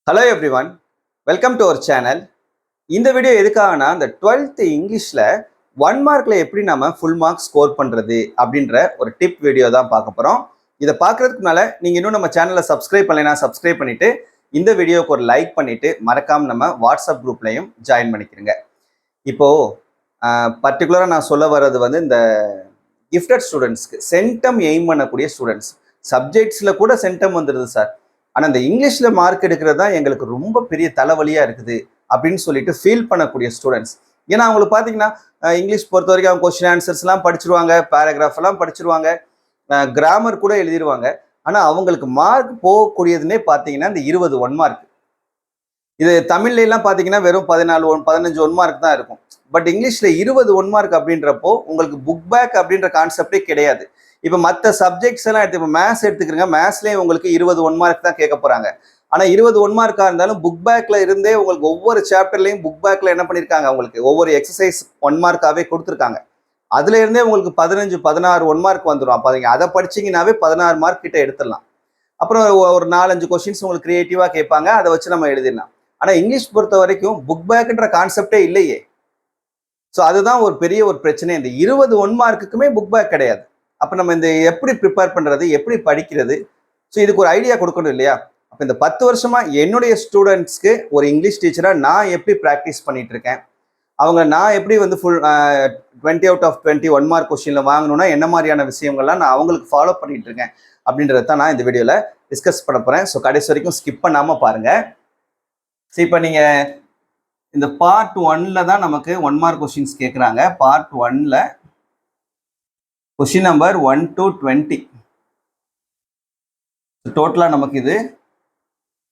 Hello everyone, welcome to our channel. இந்த video எதுக்காகனா இந்த 12th இங்கிலீஷில் 1 மார்க்கில் எப்படி நம்ம ஃபுல் மார்க் ஸ்கோர் பண்ணுறது அப்படின்ற ஒரு டிப் வீடியோ தான் பார்க்க போகிறோம். இதை பார்க்குறதுக்கு முன்னால் நீங்கள் இன்னும் நம்ம சேனலை சப்ஸ்கிரைப் பண்ணலைன்னா சப்ஸ்கிரைப் பண்ணிவிட்டு இந்த வீடியோவுக்கு ஒரு லைக் பண்ணிவிட்டு மறக்காமல் நம்ம வாட்ஸ்அப் குரூப்லையும் ஜாயின் பண்ணிக்கிறங்க. இப்போது பர்டிகுலராக நான் சொல்ல வர்றது வந்து இந்த கிஃப்டட் ஸ்டூடெண்ட்ஸ்க்கு சென்டம் எய்ம் பண்ணக்கூடிய ஸ்டூடெண்ட்ஸ். சப்ஜெக்ட்ஸில் கூட சென்டம் வந்துடுது சார், ஆனால் இந்த இங்கிலீஷில் மார்க் எடுக்கிறது தான் எங்களுக்கு ரொம்ப பெரிய தலைவலியாக இருக்குது அப்படின்னு சொல்லிட்டு ஃபீல் பண்ணக்கூடிய ஸ்டூடெண்ட்ஸ். ஏன்னா அவங்களுக்கு பார்த்தீங்கன்னா இங்கிலீஷ் பொறுத்த வரைக்கும் அவங்க கொஸ்டின் ஆன்சர்ஸ்லாம் படிச்சிருவாங்க, பேராகிராஃப் எல்லாம் படிச்சிருவாங்க, கிராமர் கூட எழுதிடுவாங்க. ஆனால் அவங்களுக்கு மார்க் போகக்கூடியதுன்னே பார்த்தீங்கன்னா இந்த 20 1 மார்க். இது தமிழ்லாம் பார்த்தீங்கன்னா வெறும் 15 1 மார்க் தான் இருக்கும். பட் இங்கிலீஷில் 20 1 மார்க் அப்படின்றப்போ உங்களுக்கு புக் பேக் அப்படின்ற கான்செப்டே கிடையாது. இப்போ மற்ற சப்ஜெக்ட்ஸ் எல்லாம் எடுத்து இப்போ மேத்ஸ் எடுத்துக்கிறீங்க, மேத்ஸ்லேயே உங்களுக்கு 20 1 மார்க் தான் கேட்க போகிறாங்க. ஆனால் 20 1 மார்க்காக இருந்தாலும் புக் பேக்கில் இருந்தே உங்களுக்கு ஒவ்வொரு சாப்டர்லையும் புக் பேக்கில் என்ன பண்ணியிருக்காங்க, உங்களுக்கு ஒவ்வொரு எக்ஸசைஸ் 1 மார்க்காகவே கொடுத்துருக்காங்க. அதுல இருந்தே உங்களுக்கு 15 16 1 மார்க் வந்துடும். அப்போ நீங்கள் அதை படிச்சிங்கன்னாவே 16 மார்க் கிட்ட எடுத்துடலாம். அப்புறம் ஒரு 4-5 கொஸ்டின்ஸ் உங்களுக்கு கிரியேட்டிவாக கேட்பாங்க, அதை வச்சு நம்ம எழுதிடலாம். ஆனால் இங்கிலீஷ் பொறுத்த வரைக்கும் புக் பேக்குன்ற கான்செப்டே இல்லையே. ஸோ அதுதான் ஒரு பெரிய ஒரு பிரச்சனை. இந்த 20 1 மார்க்குக்குமே புக் பேக் கிடையாது. அப்போ நம்ம இந்த எப்படி ப்ரிப்பேர் பண்ணுறது, எப்படி படிக்கிறது? ஸோ இதுக்கு ஒரு ஐடியா கொடுக்கணும் இல்லையா? அப்போ இந்த 10 வருஷமா என்னுடைய ஸ்டூடெண்ட்ஸ்க்கு ஒரு இங்கிலீஷ் டீச்சராக நான் எப்படி ப்ராக்டிஸ் பண்ணிட்டு இருக்கேன், அவங்க நான் எப்படி வந்து ஃபுல் 20 out of 20 1 மார்க் கொஸ்டினில் வாங்கணும்னா என்ன மாதிரியான விஷயங்கள்லாம் நான் அவங்களுக்கு ஃபாலோ பண்ணிட்டு இருக்கேன் அப்படின்றத தான் நான் இந்த வீடியோவில் டிஸ்கஸ் பண்ண போகிறேன். ஸோ கடைசி வரைக்கும் ஸ்கிப் பண்ணாமல் பாருங்கள். ஸோ இப்போ நீங்கள் இந்த பார்ட் 1ல தான் நமக்கு 1 மார்க் கொஸ்டின்ஸ் கேட்குறாங்க. பார்ட் 1ல கொஸ்டின் நம்பர் 1 to 20. டோட்டலாக நமக்கு இது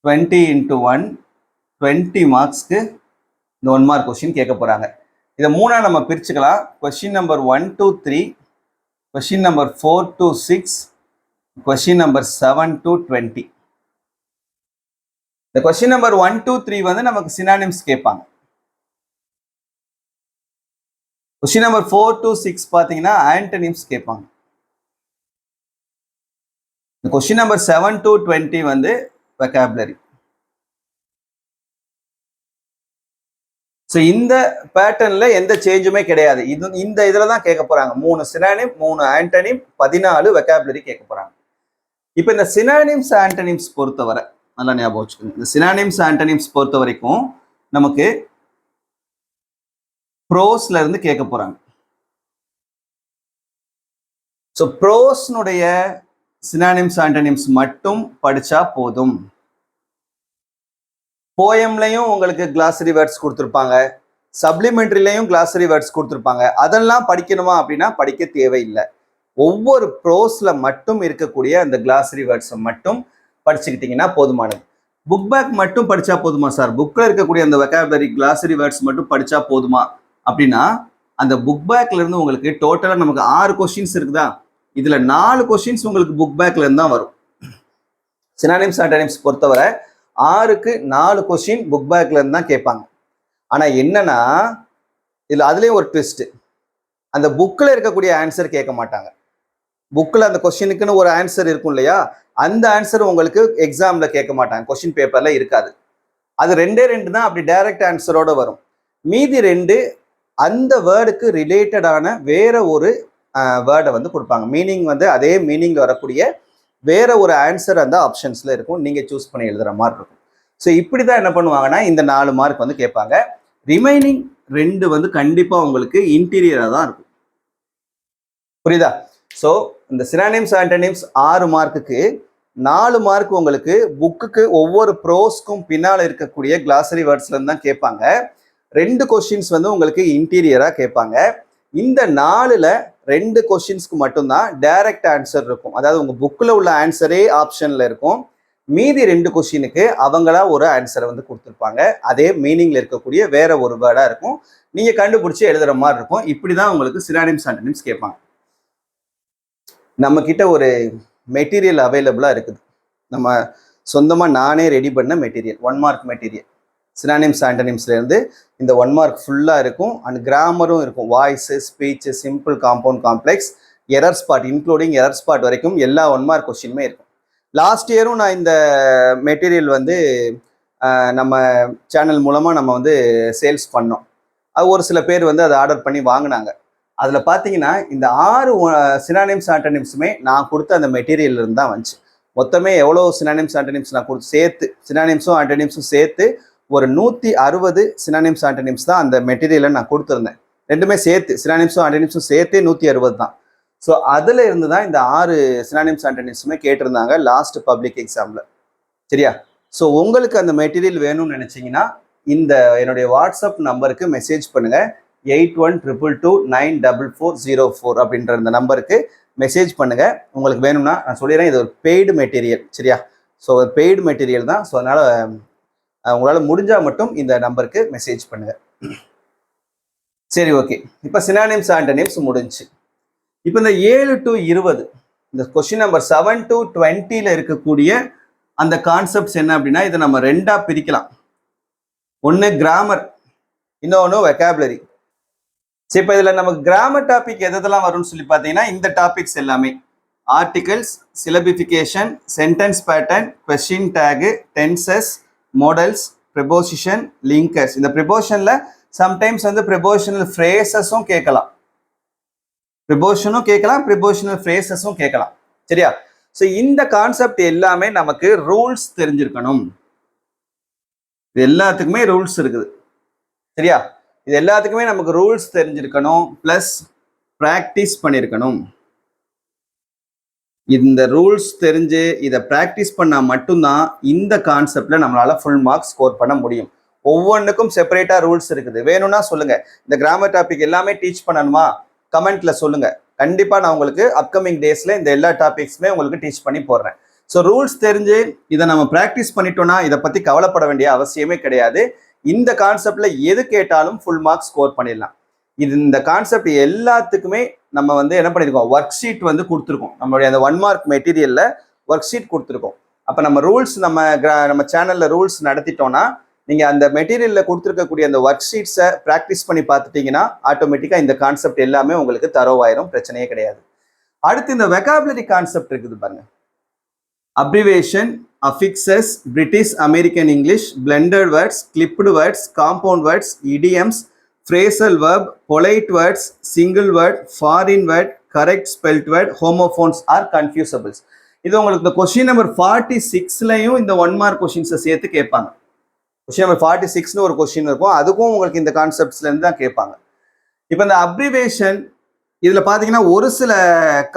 20 into 1 20 மார்க்ஸ்க்கு இந்த 1 மார்க் கொஸ்டின் கேட்க போகிறாங்க. இதை மூணாக நம்ம பிரிச்சுக்கலாம். Question number 1 to 3, question number 4 to 6, question number 7 to 20. இந்த கொஸ்டின் நம்பர் 1 to 3 வந்து நமக்கு சினானிம்ஸ் கேட்பாங்க. கொஸ்டின் நம்பர் 4 to 6 பார்த்தீங்கன்னா ஆன்டனிம்ஸ் கேட்பாங்க. கொஸ்டின் நம்பர் 7 to 20 வந்து வெக்காபுலரி. ஸோ இந்த பேட்டர்ன்ல எந்த சேஞ்சுமே கிடையாது. இந்த இதில் தான் கேட்க போறாங்க. 3 சினானிம், 3 ஆன்டனிம், 14 வெக்காபுலரி கேட்க போறாங்க. இப்போ இந்த சினானிம்ஸ் ஆன்டனிம்ஸ் பொறுத்தவரை நல்லா ஞாபகம் வச்சுக்கோங்க. இந்த சினானிம்ஸ் ஆன்டனிம்ஸ் பொறுத்த வரைக்கும் நமக்கு ப்ரோஸ்ல இருந்து கேட்க போறாங்க. ஸோ ப்ரோஸ்னுடைய சினானிம்ஸ் ஆன்டனிம்ஸ் மட்டும் படிச்சா போதும். போயம்லையும் உங்களுக்கு கிளாசரி வேர்ட்ஸ் கொடுத்துருப்பாங்க, சப்ளிமெண்ட்ரிலையும் கிளாசரி வேர்ட்ஸ் கொடுத்துருப்பாங்க. அதெல்லாம் படிக்கணுமா அப்படின்னா படிக்க தேவையில்லை. ஒவ்வொரு ப்ரோஸ்ல மட்டும் இருக்கக்கூடிய அந்த கிளாசரி வேர்ட்ஸை மட்டும் படிச்சுக்கிட்டீங்கன்னா போதுமானது. புக் பேக் மட்டும் படிச்சா போதுமா சார், புக்கில் இருக்கக்கூடிய அந்த வெக்காபுலரி கிளாசரி வேர்ட்ஸ் மட்டும் படிச்சா போதுமா அப்படின்னா, அந்த புக் பேக்ல இருந்து உங்களுக்கு டோட்டலாக நமக்கு 6 கொஸ்டின்ஸ் இருக்குதா, இதுல 4 கொஸ்டின்ஸ் உங்களுக்கு புக் பேக்ல இருந்து தான் வரும். சினானிம்ஸ் ஆன்டனிம்ஸ் பொறுத்தவரை 6க்கு 4 கொஸ்டின் புக் பேக்ல இருந்து தான் கேட்பாங்க. ஆனா என்னன்னா இதுல அதுலயும் ஒரு ட்விஸ்ட், அந்த புக்கில் இருக்கக்கூடிய ஆன்சர் கேட்க மாட்டாங்க. புக்கில் அந்த கொஸ்டினுக்குன்னு ஒரு ஆன்சர் இருக்கும் இல்லையா, அந்த ஆன்சர் உங்களுக்கு எக்ஸாம்ல கேட்க மாட்டாங்க, கொஸ்டின் பேப்பர்ல இருக்காது. அது 2 தான் அப்படி டைரக்ட் ஆன்சரோட வரும். மீதி 2 அந்த வேர்டுக்கு ரிலேட்டடான வேற ஒரு வேர்டை வந்து கொடுப்பாங்க. மீனிங் வந்து அதே மீனிங்ல வரக்கூடிய வேற ஒரு ஆன்சர் அந்த ஆப்ஷன்ஸ்ல இருக்கும், நீங்க சூஸ் பண்ணி எழுதுற மாதிரி இருக்கும். ஸோ இப்படிதான் என்ன பண்ணுவாங்கன்னா இந்த 4 மார்க் வந்து கேட்பாங்க. ரிமைனிங் 2 வந்து கண்டிப்பா உங்களுக்கு இன்டீரியரா தான் இருக்கும். புரியுதா? ஸோ இந்த சினானிம்ஸ் ஆன்டனிம்ஸ் 6 மார்க்குக்கு 4 மார்க் உங்களுக்கு புக்குக்கு ஒவ்வொரு ப்ரோஸ்க்கும் பின்னால் இருக்கக்கூடிய கிளாசரி வேர்ட்ஸ்ல இருந்து தான் கேட்பாங்க. 2 கொஸ்டின்ஸ் வந்து உங்களுக்கு இன்டீரியரா கேட்பாங்க. இந்த 4ல் 2 கொஸ்டின்ஸ்க்கு மட்டும்தான் டைரக்ட் ஆன்சர் இருக்கும். அதாவது உங்க புக்கில் உள்ள ஆன்சரே ஆப்ஷன்ல இருக்கும். மீதி 2 கொஸ்டினுக்கு அவங்களா ஒரு ஆன்சரை வந்து கொடுத்துருப்பாங்க. அதே மீனிங்ல இருக்கக்கூடிய வேற ஒரு வேர்டா இருக்கும், நீங்க கண்டுபிடிச்சி எழுதுற மாதிரி இருக்கும். இப்படிதான் உங்களுக்கு சினானிம்ஸ் ஆன்டனிம்ஸ் கேட்பாங்க. நம்ம கிட்ட ஒரு மெட்டீரியல் அவைலபிளா இருக்குது. நம்ம சொந்தமா நானே ரெடி பண்ண மெட்டீரியல், 1 மார்க் மெட்டீரியல். சினானிம்ஸ் ஆன்டனிம்ஸ்ல இருந்து இந்த 1 மார்க் ஃபுல்லா இருக்கும். அண்ட் கிராமரும் இருக்கும், voice, speech, simple, compound, complex, error spot including error spot வரைக்கும் எல்லா 1 மார்க் கொஸ்டினுமே இருக்கும். லாஸ்ட் இயரும் நான் இந்த மெட்டீரியல் வந்து நம்ம சேனல் மூலமாக நம்ம வந்து சேல்ஸ் பண்ணோம். அது ஒரு சில பேர் வந்து அதை ஆர்டர் பண்ணி வாங்கினாங்க. அதில் பார்த்தீங்கன்னா இந்த 6 சினானிம்ஸ் ஆண்டனிம்ஸுமே நான் கொடுத்த அந்த மெட்டீரியல் இருந்து தான் வந்துச்சு. மொத்தமே எவ்வளோ சினானிம்ஸ் ஆண்டனிம்ஸ் நான் கொடுத்து சேர்த்து சினானிம்ஸும் ஆண்டனிம்ஸும் சேர்த்து ஒரு 160 சினானிம்ஸ் ஆண்டனிம்ஸ் தான் அந்த மெட்டீரியலை நான் கொடுத்துருந்தேன். ரெண்டுமே சேர்த்து சினானிம்ஸும் ஆண்டனிம்ஸும் சேர்த்தே 160 தான். ஸோ அதில் இருந்து தான் இந்த 6 சினானிம்ஸ் ஆண்டனிம்ஸுமே கேட்டிருந்தாங்க லாஸ்ட் பப்ளிக் எக்ஸாமில். சரியா? ஸோ உங்களுக்கு அந்த மெட்டீரியல் வேணும்னு நினச்சிங்கன்னா இந்த என்னுடைய வாட்ஸ்அப் நம்பருக்கு மெசேஜ் பண்ணுங்கள். 8122294404 அப்படின்ற இந்த நம்பருக்கு மெசேஜ் பண்ணுங்க. உங்களுக்கு வேணும்னா நான் சொல்லிடுறேன், இது ஒரு பெய்டு மெட்டீரியல். சரியா? ஸோ பெய்டு மெட்டீரியல் தான். ஸோ அதனால உங்களால் முடிஞ்சால் மட்டும் இந்த நம்பருக்கு மெசேஜ் பண்ணுங்க. சரி, ஓகே. இப்போ சினானிம்ஸ் ஆண்டனிம்ஸ் முடிஞ்சு. இப்போ இந்த 7 to 20 இந்த கொஸ்டின் நம்பர் 7 to 20ல இருக்கக்கூடிய அந்த கான்செப்ட்ஸ் என்ன அப்படின்னா, இதை நம்ம ரெண்டா பிரிக்கலாம். ஒன்று கிராமர், இன்னொன்று வெக்காபுலரி. சரி, இப்போ இதில் நமக்கு கிராமர் டாபிக் எதெல்லாம் வரும்னு சொல்லி பார்த்தீங்கன்னா இந்த டாபிக்ஸ் எல்லாமே articles, syllabification, sentence pattern, question tag, tenses, models, preposition, linkers. இந்த ப்ரிபோஷனில் சம்டைம்ஸ் வந்து ப்ரிபோஷனல் ஃப்ரேசஸும் கேட்கலாம், ப்ரிபோஷனும் கேட்கலாம், ப்ரிபோஷனல் ஃப்ரேசஸும் கேட்கலாம். சரியா? ஸோ இந்த கான்செப்ட் எல்லாமே நமக்கு ரூல்ஸ் தெரிஞ்சிருக்கணும். இது எல்லாத்துக்குமே ரூல்ஸ் இருக்குது. சரியா? இது எல்லாத்துக்குமே நமக்கு ரூல்ஸ் தெரிஞ்சிருக்கணும், ப்ளஸ் ப்ராக்டிஸ் பண்ணியிருக்கணும். இந்த ரூல்ஸ் தெரிஞ்சு இதை ப்ராக்டிஸ் பண்ணால் மட்டும்தான் இந்த கான்செப்டில் நம்மளால் ஃபுல் மார்க்ஸ் ஸ்கோர் பண்ண முடியும். ஒவ்வொன்றுக்கும் செப்பரேட்டாக ரூல்ஸ் இருக்குது. வேணும்னா சொல்லுங்கள், இந்த கிராமர் டாபிக் எல்லாமே டீச் பண்ணணுமா கமெண்ட்டில் சொல்லுங்கள். கண்டிப்பாக நான் உங்களுக்கு அப்கமிங் டேஸில் இந்த எல்லா டாபிக்ஸுமே உங்களுக்கு டீச் பண்ணி போடுறேன். ஸோ ரூல்ஸ் தெரிஞ்சு இதை நம்ம ப்ராக்டிஸ் பண்ணிட்டோம்னா இதை பற்றி கவலைப்பட வேண்டிய அவசியமே கிடையாது. இந்த கான்செப்டில் எது கேட்டாலும் ஃபுல் மார்க்ஸ் ஸ்கோர் பண்ணிடலாம். இந்த கான்செப்ட் எல்லாத்துக்குமே நம்ம வந்து என்ன பண்ணியிருக்கோம், ஒர்க் ஷீட் வந்து கொடுத்துருக்கோம். நம்மளுடைய அந்த 1 மார்க் மெட்டீரியலில் ஒர்க் ஷீட் கொடுத்துருக்கோம். அப்போ நம்ம ரூல்ஸ் நம்ம சேனலில் ரூல்ஸ் நடத்திட்டோம்னா நீங்கள் அந்த மெட்டீரியலில் கொடுத்துருக்கக்கூடிய அந்த ஒர்க் ஷீட்ஸை ப்ராக்டிஸ் பண்ணி பார்த்துட்டிங்கன்னா ஆட்டோமேட்டிக்காக இந்த கான்செப்ட் எல்லாமே உங்களுக்கு தரோவாயிரும், பிரச்சனையே கிடையாது. அடுத்து இந்த வெக்காபுலரி கான்செப்ட் இருக்குது பாருங்க. Abbreviation, affixes, British American English, blended words, clipped words, compound words, idioms, phrasal verb, polite words, single word, foreign word, correct spelt word, homophones are confusables. இது உங்களுக்கு இந்த கொஸ்டின் நம்பர் 46லையும் இந்த 1 மார்க் கொஸ்டின்ஸை சேர்த்து கேட்பாங்க. Question number 46னு ஒரு question இருக்கும், அதுக்கும் உங்களுக்கு இந்த கான்செப்ட்ஸ்லேருந்து தான் கேட்பாங்க. இப்போ இந்த அப்ரிவேஷன் இதில் பார்த்தீங்கன்னா ஒரு சில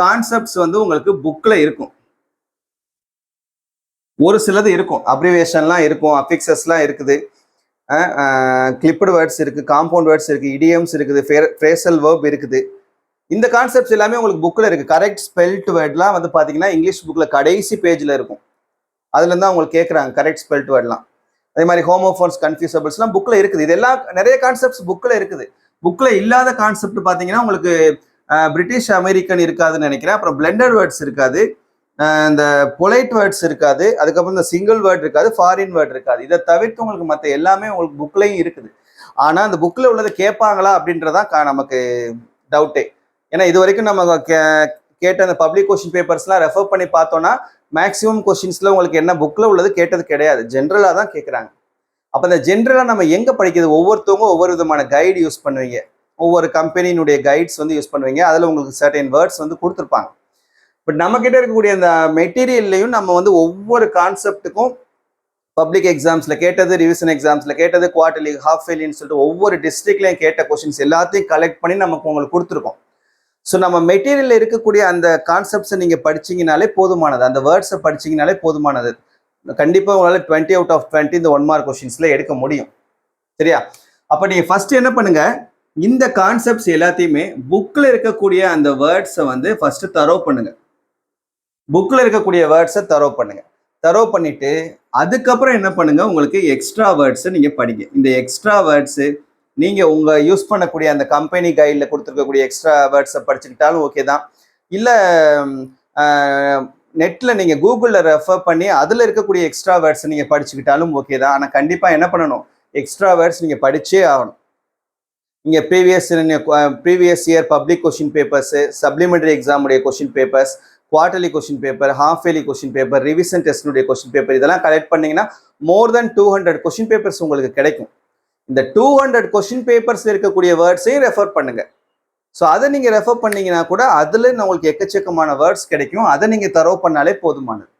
கான்செப்ட்ஸ் வந்து உங்களுக்கு புக்கில் இருக்கும், ஒரு சிலது இருக்கும். அப்ரிவேஷன்லாம் இருக்கும், அஃபிக்சஸ்லாம் இருக்குது, கிளிப்டு வேர்ட்ஸ் இருக்குது, காம்பவுண்ட் வேர்ட்ஸ் இருக்குது, இடியம்ஸ் இருக்குது, ஃப்ரேசல் வேர்ப் இருக்குது. இந்த கான்செப்ட்ஸ் எல்லாமே உங்களுக்கு புக்கில் இருக்குது. கரெக்ட் ஸ்பெல்ட் வேர்ட்லாம் வந்து பார்த்தீங்கன்னா இங்கிலீஷ் புக்கில் கடைசி பேஜில் இருக்கும். அதுலேருந்து தான் உங்களுக்கு கேட்குறாங்க கரெக்ட் ஸ்பெல்ட் வேர்ட்லாம். அதே மாதிரி ஹோமோஃபோன்ஸ், கன்ஃபியூசபிள்ஸ்லாம் புக்கில் இருக்குது. இதெல்லாம் நிறைய கான்செப்ட்ஸ் புக்கில் இருக்குது. புக்கில் இல்லாத கான்செப்ட் பார்த்தீங்கன்னா உங்களுக்கு பிரிட்டிஷ் அமெரிக்கன் இருக்காதுன்னு நினைக்கிறேன். அப்புறம் பிளெண்டட் வேர்ட்ஸ் இருக்காது, இந்த பொலைட் வேர்ட்ஸ் இருக்காது, அதுக்கப்புறம் இந்த சிங்கிள் வேர்ட் இருக்காது, ஃபாரின் வேர்ட் இருக்காது. இதை தவிர்த்து உங்களுக்கு மற்ற எல்லாமே உங்களுக்கு புக்லையும் இருக்குது. ஆனால் அந்த புக்கில் உள்ளதை கேட்பாங்களா அப்படின்றதான் நமக்கு டவுட்டே. ஏன்னா இது வரைக்கும் நம்ம கேட்ட அந்த பப்ளிக் கொஸ்டின் பேப்பர்ஸ்லாம் ரெஃபர் பண்ணி பார்த்தோன்னா மேக்ஸிமம் கொஸ்டின்ஸில் உங்களுக்கு என்ன புக்கில் உள்ளது கேட்டது கிடையாது, ஜென்ரலாக தான் கேட்குறாங்க. அப்போ இந்த ஜென்ரலாக நம்ம எங்கே படிக்கிறது? ஒவ்வொருத்தவங்க ஒவ்வொரு விதமான கைடு யூஸ் பண்ணுவீங்க, ஒவ்வொரு கம்பெனியினுடைய கைட்ஸ் வந்து யூஸ் பண்ணுவீங்க, அதில் உங்களுக்கு சர்டன் வேர்ட்ஸ் வந்து கொடுத்துருப்பாங்க. பட் நம்ம கிட்ட இருக்கக்கூடிய அந்த மெட்டீரியல்லையும் நம்ம வந்து ஒவ்வொரு கான்செப்ட்டுக்கும் பப்ளிக் எக்ஸாம்ஸில் கேட்டது, ரிவிஷன் எக்ஸாம்ஸில் கேட்டது, குவார்டர்லி, ஹாஃப் இயர்லின்னு சொல்லிட்டு ஒவ்வொரு டிஸ்ட்ரிக்ட்லையும் கேட்ட கொஸ்டின்ஸ் எல்லாத்தையும் கலெக்ட் பண்ணி நமக்கு உங்களுக்கு கொடுத்துருக்கோம். ஸோ நம்ம மெட்டீரியலில் இருக்கக்கூடிய அந்த கான்செப்ட்ஸை நீங்கள் படிச்சிங்கனாலே போதுமானது, அந்த வேர்ட்ஸை படிச்சிங்கனாலே போதுமானது. கண்டிப்பாக உங்களால் 20 out of 20 இந்த 1 மார்க் கொஸ்டின்ஸில் எடுக்க முடியும். சரியா? அப்போ நீங்கள் ஃபஸ்ட்டு என்ன பண்ணுங்கள், இந்த கான்செப்ட்ஸ் எல்லாத்தையுமே புக்கில் இருக்கக்கூடிய அந்த வேர்ட்ஸை வந்து ஃபஸ்ட்டு தரோ பண்ணுங்கள். புக்கில் இருக்கக்கூடிய வேர்ட்ஸை தரோ பண்ணுங்க. தரோ பண்ணிட்டு அதுக்கப்புறம் என்ன பண்ணுங்க, உங்களுக்கு எக்ஸ்ட்ரா வேர்ட்ஸை நீங்கள் படிங்க. இந்த எக்ஸ்ட்ரா வேர்ட்ஸு நீங்கள் உங்கள் யூஸ் பண்ணக்கூடிய அந்த கம்பெனி கைடில் கொடுத்துருக்கக்கூடிய எக்ஸ்ட்ரா வேர்ட்ஸை படிச்சுக்கிட்டாலும் ஓகே தான். இல்லை நெட்டில் நீங்கள் கூகுளில் ரெஃபர் பண்ணி அதில் இருக்கக்கூடிய எக்ஸ்ட்ரா வேர்ட்ஸை நீங்கள் படிச்சுக்கிட்டாலும் ஓகே தான். ஆனால் கண்டிப்பாக என்ன பண்ணணும், எக்ஸ்ட்ரா வேர்ட்ஸ் நீங்கள் படித்தே ஆகணும். நீங்கள் previous year public question papers, supplementary எக்ஸாமுடைய question papers, quarterly question paper, half yearly question paper, revision டெஸ்டினுடைய கொஸ்டின் பேப்பர் இதெல்லாம் கலெக்ட் பண்ணீங்கன்னா மோர் தென் 200 கொஸ்டின் பேப்பர்ஸ் உங்களுக்கு கிடைக்கும். இந்த 200 கொஸ்டின் பேப்பர்ஸ் இருக்கக்கூடிய வேர்ட்ஸையும் ரெஃபர் பண்ணுங்க. ஸோ அதை நீங்கள் ரெஃபர் பண்ணீங்கன்னா கூட அதில் உங்களுக்கு எக்கச்சக்கமான வேர்ட்ஸ் கிடைக்கும். அதை நீங்கள் தரவு பண்ணாலே போதுமானது.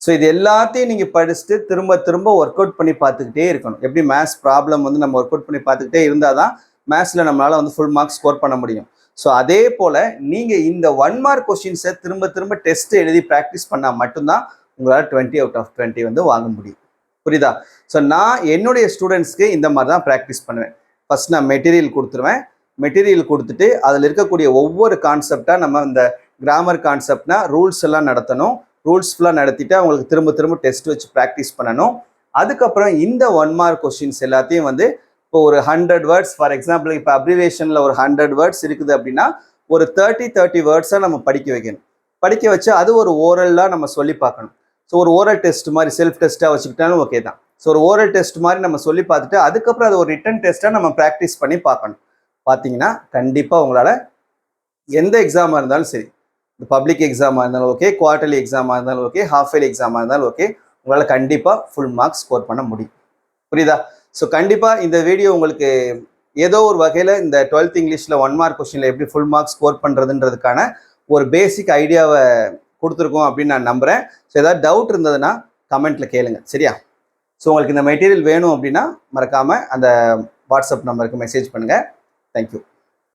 ஸோ இது எல்லாத்தையும் நீங்கள் படிச்சுட்டு திரும்ப திரும்ப ஒர்க் அவுட் பண்ணி பார்த்துக்கிட்டே இருக்கணும். எப்படி மேத்ஸ் ப்ராப்ளம் வந்து நம்ம ஒர்க் அவுட் பண்ணி பார்த்துக்கிட்டே இருந்தால் தான் மேத்ஸில் நம்மளால் வந்து ஃபுல் மார்க்ஸ் ஸ்கோர் பண்ண முடியும். ஸோ அதே போல் நீங்கள் இந்த 1 மார்க் கொஸ்டின்ஸை திரும்ப திரும்ப டெஸ்ட் எழுதி ப்ராக்டிஸ் பண்ணால் மட்டும்தான் உங்களால் 20 out of 20 வந்து வாங்க முடியும். புரியுதா? ஸோ நான் என்னுடைய ஸ்டூடெண்ட்ஸ்க்கு இந்த மாதிரி தான் ப்ராக்டிஸ் பண்ணுவேன். ஃபர்ஸ்ட் நான் மெட்டீரியல் கொடுத்துருவேன். மெட்டீரியல் கொடுத்துட்டு அதில் இருக்கக்கூடிய ஒவ்வொரு கான்செப்டாக நம்ம இந்த கிராமர் கான்செப்ட்னா ரூல்ஸ் எல்லாம் நடத்தணும். ரூல்ஸ் ஃபுல்லாக நடத்திட்டு அவங்களுக்கு திரும்ப திரும்ப டெஸ்ட் வச்சு ப்ராக்டிஸ் பண்ணணும். அதுக்கப்புறம் இந்த 1 மார்க் கொஸ்டின்ஸ் எல்லாத்தையும் வந்து இப்போ ஒரு 100 வேர்ட்ஸ் ஃபார் எக்ஸாம்பிள் இப்போ அப்ரிவேஷனில் ஒரு 100 வேர்ட்ஸ் இருக்குது அப்படின்னா ஒரு 30 வேர்ட்ஸாக நம்ம படிக்க வைக்கணும். படிக்க வச்சு அது ஒரு ஓரலாக நம்ம சொல்லி பார்க்கணும். ஸோ ஒரு ஓரல் டெஸ்ட் மாதிரி செல்ஃப் டெஸ்ட்டாக வச்சுக்கிட்டாலும் ஓகே தான். ஸோ ஒரு ஓரல் டெஸ்ட் மாதிரி நம்ம சொல்லி பார்த்துட்டு அதுக்கப்புறம் அது ஒரு ரிட்டன் டெஸ்ட்டாக நம்ம ப்ராக்டிஸ் பண்ணி பார்க்கணும். பார்த்தீங்கன்னா கண்டிப்பாக உங்களால் எந்த எக்ஸாமாக இருந்தாலும் சரி, பப்ளிக் எக்ஸாமாக இருந்தாலும் ஓகே, குவார்டர்லி எக்ஸாமாக இருந்தாலும் ஓகே, ஹாஃப் இயர்லி எக்ஸாமாக இருந்தாலும் ஓகே, உங்களால் கண்டிப்பாக ஃபுல் மார்க்ஸ் ஸ்கோர் பண்ண முடியும். புரியுதா? ஸோ கண்டிப்பாக இந்த வீடியோ உங்களுக்கு ஏதோ ஒரு வகையில் இந்த 12th இங்கிலீஷில் 1 மார்க் கொஸ்டினில் எப்படி ஃபுல் மார்க்ஸ் ஸ்கோர் பண்ணுறதுன்றதுக்கான ஒரு பேசிக் ஐடியாவை கொடுத்துருக்கோம் அப்படின்னு நான் நம்புகிறேன். ஸோ ஏதாவது டவுட் இருந்ததுன்னா கமெண்ட்டில் கேளுங்க. சரியா? ஸோ உங்களுக்கு இந்த மெட்டீரியல் வேணும் அப்படின்னா மறக்காமல் அந்த வாட்ஸ்அப் நம்பருக்கு மெசேஜ் பண்ணுங்கள். தேங்க்யூ.